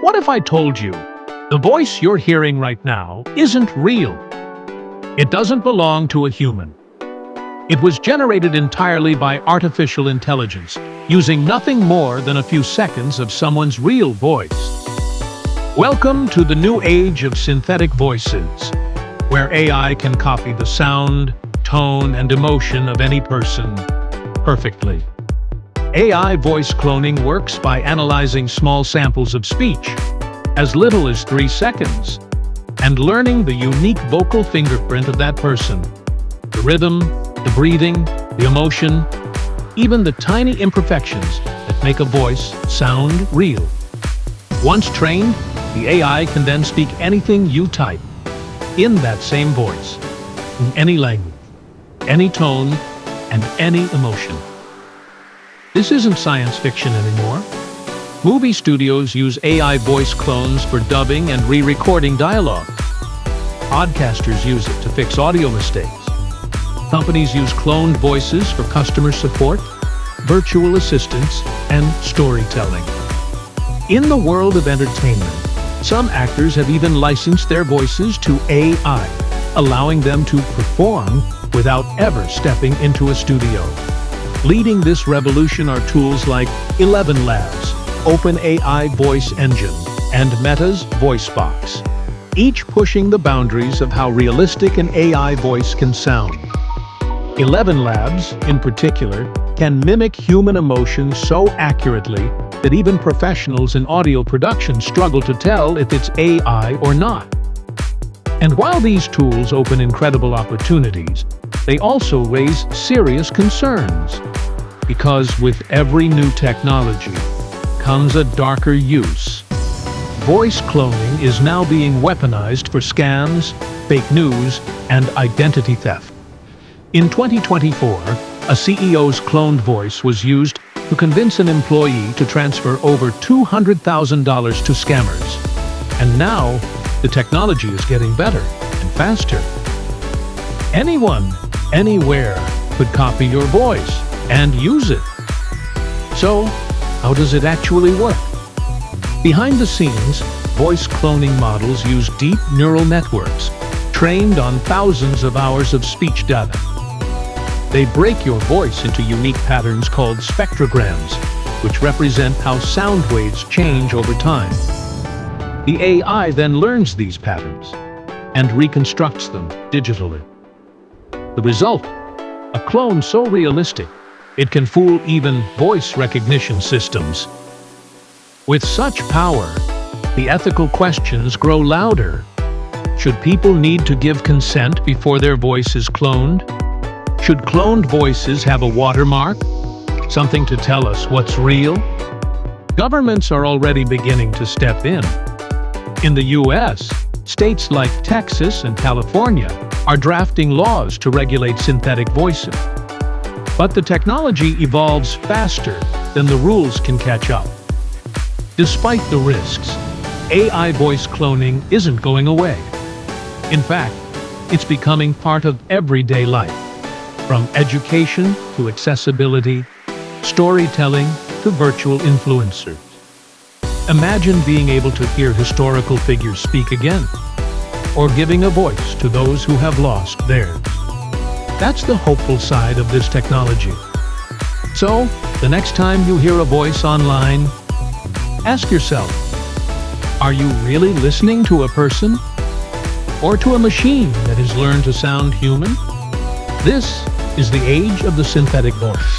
What if I told you the voice you're hearing right now isn't real? It doesn't belong to a human. It was generated entirely by artificial intelligence, using nothing more than a few seconds of someone's real voice. Welcome to the new age of synthetic voices, where AI can copy the sound, tone, and emotion of any person perfectly. AI voice cloning works by analyzing small samples of speech, as little as 3 seconds, and learning the unique vocal fingerprint of that person. The rhythm, the breathing, the emotion, even the tiny imperfections that make a voice sound real. Once trained, the AI can then speak anything you type, in that same voice, in any language, any tone, and any emotion. This isn't science fiction anymore. Movie studios use AI voice clones for dubbing and re-recording dialogue. Podcasters use it to fix audio mistakes. Companies use cloned voices for customer support, virtual assistants, and storytelling. In the world of entertainment, some actors have even licensed their voices to AI, allowing them to perform without ever stepping into a studio. Leading this revolution are tools like ElevenLabs, OpenAI Voice Engine, and Meta's Voicebox, each pushing the boundaries of how realistic an AI voice can sound. ElevenLabs, in particular, can mimic human emotions so accurately that even professionals in audio production struggle to tell if it's AI or not. And while these tools open incredible opportunities, they also raise serious concerns. Because with every new technology comes a darker use. Voice cloning is now being weaponized for scams, fake news, and identity theft. In 2024, a CEO's cloned voice was used to convince an employee to transfer over $200,000 to scammers. And now, the technology is getting better and faster. Anyone, anywhere, could copy your voice and use it. So, how does it actually work? Behind the scenes, voice cloning models use deep neural networks, trained on thousands of hours of speech data. They break your voice into unique patterns called spectrograms, which represent how sound waves change over time. The AI then learns these patterns and reconstructs them digitally. The result? A clone so realistic, it can fool even voice recognition systems. With such power, the ethical questions grow louder. Should people need to give consent before their voice is cloned? Should cloned voices have a watermark? Something to tell us what's real? Governments are already beginning to step in. In the US, states like Texas and California are drafting laws to regulate synthetic voices. But the technology evolves faster than the rules can catch up. Despite the risks, AI voice cloning isn't going away. In fact, it's becoming part of everyday life, from education to accessibility, storytelling to virtual influencers. Imagine being able to hear historical figures speak again, or giving a voice to those who have lost theirs. That's the hopeful side of this technology. So, the next time you hear a voice online, ask yourself, are you really listening to a person? Or to a machine that has learned to sound human? This is the age of the synthetic voice.